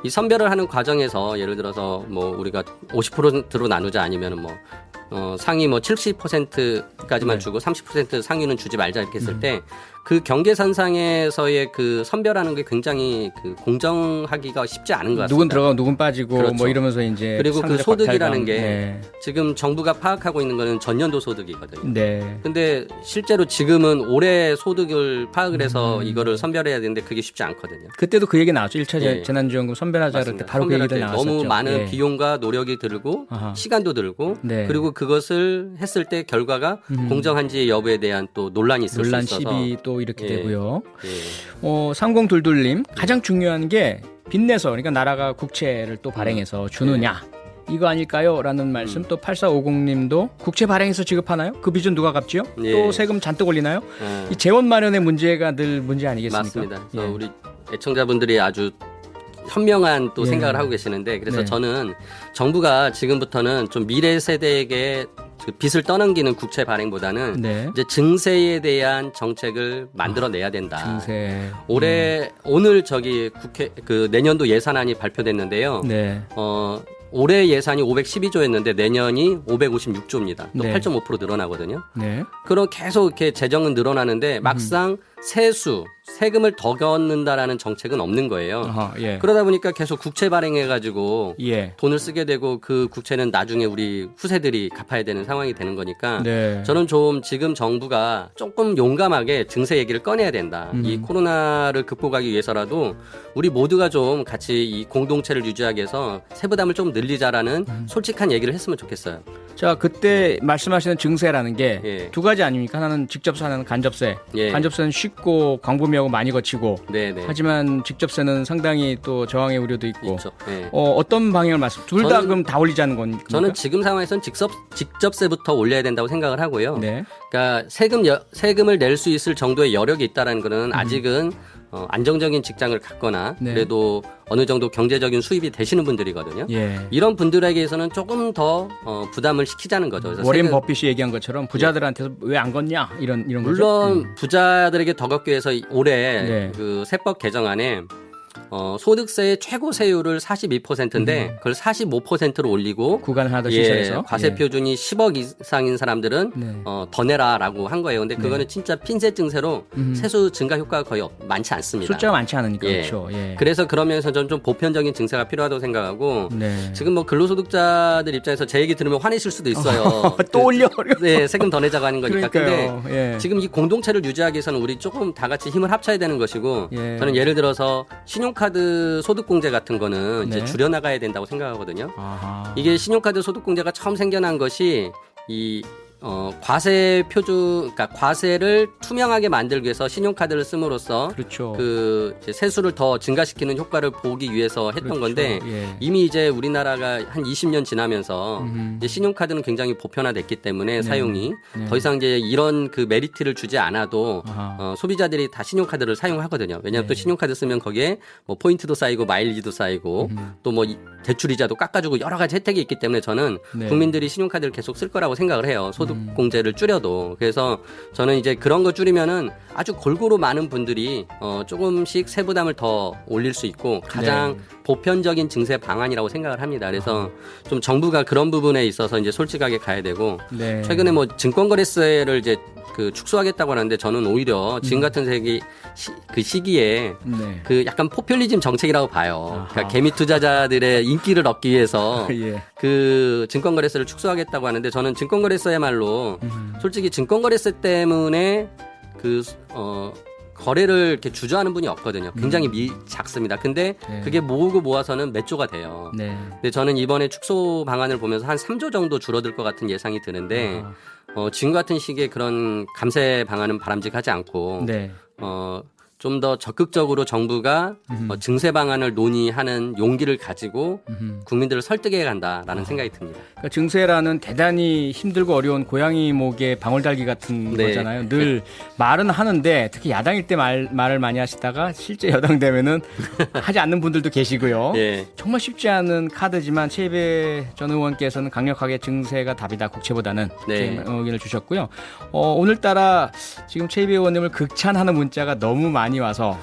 이 선별을 하는 과정에서 예를 들어서 뭐 우리가 50%로 나누자 아니면은 뭐 상위 뭐 70%까지만 네. 주고 30% 상위는 주지 말자 이렇게 했을 때 그 경계선상에서의 그 선별하는 게 굉장히 그 공정하기가 쉽지 않은 것 같습니다. 누군 들어가고 누군 빠지고 그렇죠. 뭐 이러면서 이제 그리고 그 상대적 소득이라는 박탈감. 게 네. 지금 정부가 파악하고 있는 거는 전년도 소득이거든요. 네. 근데 실제로 지금은 올해 소득을 파악을 해서 이거를 선별해야 되는데 그게 쉽지 않거든요. 그때도 그 얘기 나왔죠. 1차 예. 재난지원금 선별하자 그럴 때 맞습니다. 바로 그 얘기들 선별할 때 나왔었죠. 너무 많은 예. 비용과 노력이 들고 아하. 시간도 들고 네. 그리고 그것을 했을 때 결과가 공정한지 여부에 대한 또 논란이 있을 논란 수 있어서 시비 또 이렇게 예. 되고요. 예. 3022님 가장 중요한 게 빚내서 그러니까 나라가 국채를 또 발행해서 주느냐 이거 아닐까요? 라는 말씀 또 8450님도 국채 발행해서 지급하나요? 그 빚은 누가 갚지요? 예. 또 세금 잔뜩 올리나요? 예. 이 재원 마련의 문제가 늘 문제 아니겠습니까? 맞습니다. 그래서 예. 우리 애청자분들이 아주 현명한 또 예. 생각을 하고 계시는데 그래서 네. 저는 정부가 지금부터는 좀 미래 세대에게 그 빚을 떠넘기는 국채 발행보다는 네. 이제 증세에 대한 정책을 만들어내야 된다. 증세. 올해 오늘 저기 국회 그 내년도 예산안이 발표됐는데요. 네. 올해 예산이 512조였는데 내년이 556조입니다. 또 네. 8.5% 늘어나거든요. 네. 그럼 계속 이렇게 재정은 늘어나는데 막상 세금을 더 걷는다라는 정책은 없는 거예요. 아하, 예. 그러다 보니까 계속 국채 발행해가지고 예. 돈을 쓰게 되고 그 국채는 나중에 우리 후세들이 갚아야 되는 상황이 되는 거니까 네. 저는 좀 지금 정부가 조금 용감하게 증세 얘기를 꺼내야 된다. 이 코로나를 극복하기 위해서라도 우리 모두가 좀 같이 이 공동체를 유지하기 위해서 세부담을 좀 늘리자라는 솔직한 얘기를 했으면 좋겠어요. 자, 그때 말씀하시는 증세라는 게 예. 두 가지 아닙니까? 하나는 직접세, 하나는 간접세. 예. 간접세는 쉽고 광범위하고 많이 거치고 네네. 하지만 직접세는 상당히 또 저항의 우려도 있고 있죠. 네. 어떤 방향을 둘 다 저는- 그럼 다 올리자는 겁니까? 저는 지금 상황에서는 직접세부터 올려야 된다고 생각을 하고요. 네. 그러니까 세금을 낼 수 있을 정도의 여력이 있다라는 거는 아직은 안정적인 직장을 갖거나 네. 그래도 어느 정도 경제적인 수입이 되시는 분들이거든요. 예. 이런 분들에게서는 조금 더 부담을 시키자는 거죠. 그래서 워렌 세금- 버핏이 얘기한 것처럼 부자들한테서 왜 안 걷냐 이런 거죠. 물론 부자들에게 더 걷기 위해서 올해 네. 그 세법 개정안에 소득세의 최고 세율을 42%인데 그걸 45%로 올리고 구간 하나 더 시설해서 과세 표준이 10억 이상인 사람들은 네. 더 내라라고 한 거예요. 근데 그거는 진짜 핀셋 증세로 세수 증가 효과가 거의 많지 않습니다. 숫자가 많지 않으니까 예. 그렇죠. 예. 그래서 그런 면에서 저는 좀 보편적인 증세가 필요하다고 생각하고 네. 지금 뭐 근로소득자들 입장에서 제 얘기 들으면 화내실 수도 있어요. 또 올려. 네, 세금 더 내자고 하는 거니까. 그러니까요. 근데 예. 지금 이 공동체를 유지하기 위해서는 우리 조금 다 같이 힘을 합쳐야 되는 것이고 예. 저는 예를 들어서 신용카드 소득공제 같은 거는 네. 이제 줄여나가야 된다고 생각하거든요. 아하. 이게 신용카드 소득공제가 처음 생겨난 것이 이 과세 그러니까 과세를 투명하게 만들기 위해서 신용카드를 씀으로써 그렇죠. 그 이제 세수를 더 증가시키는 효과를 보기 위해서 했던 그렇죠. 건데 예. 이미 이제 우리나라가 한 20년 지나면서 이제 신용카드는 굉장히 보편화됐기 때문에 사용이 네. 더 이상 이제 이런 그 메리트를 주지 않아도 아하. 소비자들이 다 신용카드를 사용하거든요. 왜냐하면 네. 또 신용카드 쓰면 거기에 뭐 포인트도 쌓이고 마일리지도 쌓이고 또 뭐 대출이자도 깎아주고 여러 가지 혜택이 있기 때문에 저는 네. 국민들이 신용카드를 계속 쓸 거라고 생각을 해요. 소득공제를 줄여도. 그래서 저는 이제 그런 거 줄이면은 아주 골고루 많은 분들이 조금씩 세부담을 더 올릴 수 있고 가장 보편적인 증세 방안이라고 생각을 합니다. 그래서 좀 정부가 그런 부분에 있어서 이제 솔직하게 가야 되고 네. 최근에 뭐 증권거래세를 이제 그 축소하겠다고 하는데 저는 오히려 지금 같은 그 시기에 네. 그 약간 포퓰리즘 정책이라고 봐요. 아하. 그러니까 개미 투자자들의 인기를 얻기 위해서 예. 그 증권거래세를 축소하겠다고 하는데 저는 증권거래세야말로 솔직히 증권거래세 때문에 거래를 이렇게 주저하는 분이 없거든요. 굉장히 작습니다. 근데 네. 그게 모으고 모아서는 몇 조가 돼요. 네. 근데 저는 이번에 축소 방안을 보면서 한 3조 정도 줄어들 것 같은 예상이 드는데 지금 같은 시기에 그런 감세 방안은 바람직하지 않고 네. 좀 더 적극적으로 정부가 증세 방안을 논의하는 용기를 가지고 국민들을 설득해 간다라는 생각이 듭니다. 그러니까 증세라는 대단히 힘들고 어려운 고양이 목의 방울달기 같은 네. 거잖아요. 늘 말은 하는데 특히 야당일 때 말을 많이 하시다가 실제 여당 되면은 하지 않는 분들도 계시고요. 예. 정말 쉽지 않은 카드지만 최이배 전 의원께서는 강력하게 증세가 답이다 국채보다는 네. 이렇게 의견을 주셨고요. 오늘따라 지금 최이배 의원님을 극찬하는 문자가 너무 많이 와서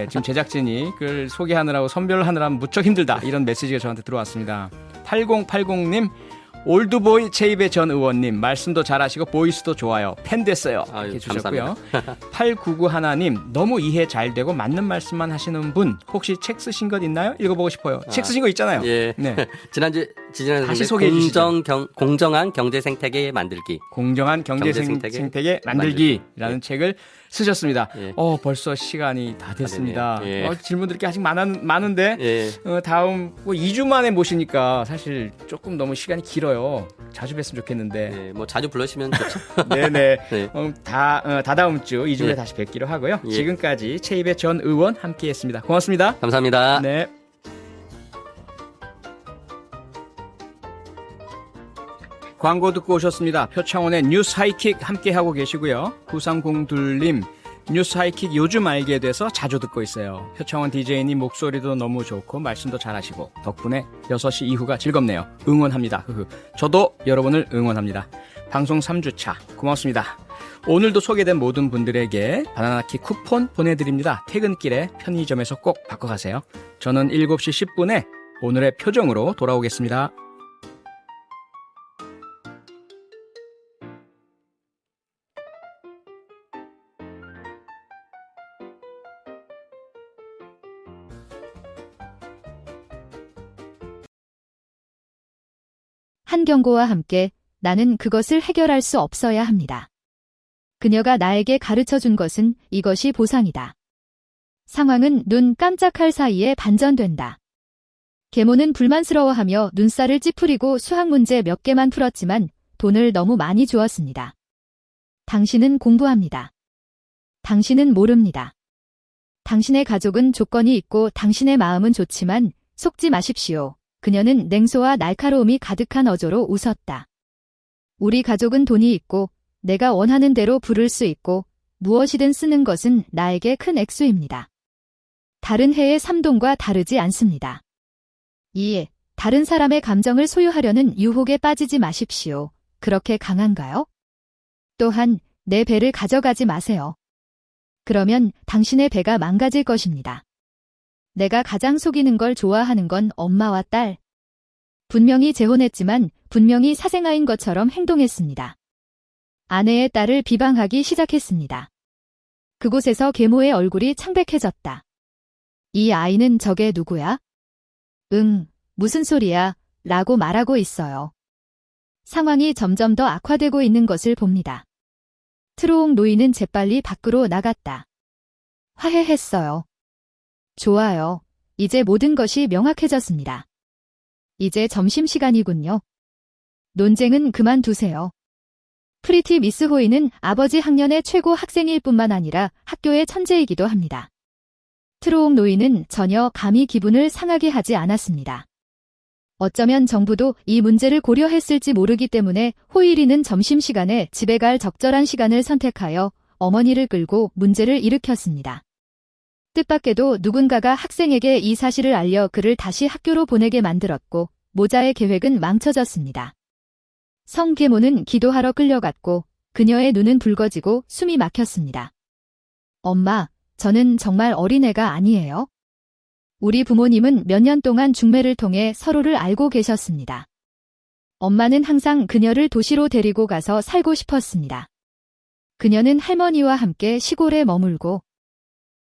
지금 제작진이 그걸 소개하느라고 선별하느라 무척 힘들다 이런 메시지가 저한테 들어왔습니다. 8080님 올드보이 최이배 전 의원님 말씀도 잘하시고 보이스도 좋아요. 팬 됐어요. 아유, 이렇게 주셨고요. 8991 하나님 너무 이해 잘 되고 맞는 말씀만 하시는 분 혹시 책 쓰신 것 있나요? 읽어보고 싶어요. 책 쓰신 거 있잖아요. 예. 네. 지난주 다시 소개해 주시죠. 공정한 경제 생태계 만들기. 공정한 경제 생태계 만들기라는 책을 쓰셨습니다. 예. 벌써 시간이 다 됐습니다. 예. 질문드릴 게 아직 많은데 예. 다음 2주 만에 모시니까 사실 조금 너무 시간이 길어요. 자주 뵀으면 좋겠는데. 예, 뭐 자주 불러주시면 좋죠. 네네. 네. 다다음 주 2주 후에 예. 다시 뵙기로 하고요. 예. 지금까지 최이배 전 의원 함께했습니다. 고맙습니다. 감사합니다. 네. 광고 듣고 오셨습니다. 표창원의 뉴스 하이킥 함께하고 계시고요. 9302님 뉴스 하이킥 요즘 알게 돼서 자주 듣고 있어요. 표창원 DJ님 목소리도 너무 좋고 말씀도 잘하시고 덕분에 6시 이후가 즐겁네요. 응원합니다. 저도 여러분을 응원합니다. 방송 3주차 고맙습니다. 오늘도 소개된 모든 분들에게 바나나키 쿠폰 보내드립니다. 퇴근길에 편의점에서 꼭 바꿔가세요. 저는 7시 10분에 오늘의 표정으로 돌아오겠습니다. 한경고와 함께 나는 그것을 해결할 수 없어야 합니다. 그녀가 나에게 가르쳐준 것은 이것이 보상이다. 상황은 눈 깜짝할 사이에 반전된다. 계모는 불만스러워하며 눈살을 찌푸리고 수학 문제 몇 개만 풀었지만 돈을 너무 많이 주었습니다. 당신은 공부합니다. 당신은 모릅니다. 당신의 가족은 조건이 있고 당신의 마음은 좋지만 속지 마십시오. 그녀는 냉소와 날카로움이 가득한 어조로 웃었다. 우리 가족은 돈이 있고 내가 원하는 대로 부를 수 있고 무엇이든 쓰는 것은 나에게 큰 액수입니다. 다른 해의 삼동과 다르지 않습니다. 이에 다른 사람의 감정을 소유하려는 유혹에 빠지지 마십시오. 그렇게 강한가요? 또한 내 배를 가져가지 마세요. 그러면 당신의 배가 망가질 것입니다. 내가 가장 속이는 걸 좋아하는 건 엄마와 딸. 분명히 재혼했지만 분명히 사생아인 것처럼 행동했습니다. 아내의 딸을 비방하기 시작했습니다. 그곳에서 계모의 얼굴이 창백해졌다. 이 아이는 저게 누구야? 무슨 소리야? 라고 말하고 있어요. 상황이 점점 더 악화되고 있는 것을 봅니다. 트로옹 노인은 재빨리 밖으로 나갔다. 화해했어요. 좋아요. 이제 모든 것이 명확해졌습니다. 이제 점심시간이군요. 논쟁은 그만두세요. 프리티 미스 호이는 아버지 학년의 최고 학생일 뿐만 아니라 학교의 천재이기도 합니다. 트로옹 노인은 전혀 감히 기분을 상하게 하지 않았습니다. 어쩌면 정부도 이 문제를 고려했을지 모르기 때문에 호이리는 점심시간에 집에 갈 적절한 시간을 선택하여 어머니를 끌고 문제를 일으켰습니다. 뜻밖에도 누군가가 학생에게 이 사실을 알려 그를 다시 학교로 보내게 만들었고 모자의 계획은 망쳐졌습니다. 성계모는 기도하러 끌려갔고 그녀의 눈은 붉어지고 숨이 막혔습니다. 엄마, 저는 정말 어린애가 아니에요. 우리 부모님은 몇 년 동안 중매를 통해 서로를 알고 계셨습니다. 엄마는 항상 그녀를 도시로 데리고 가서 살고 싶었습니다. 그녀는 할머니와 함께 시골에 머물고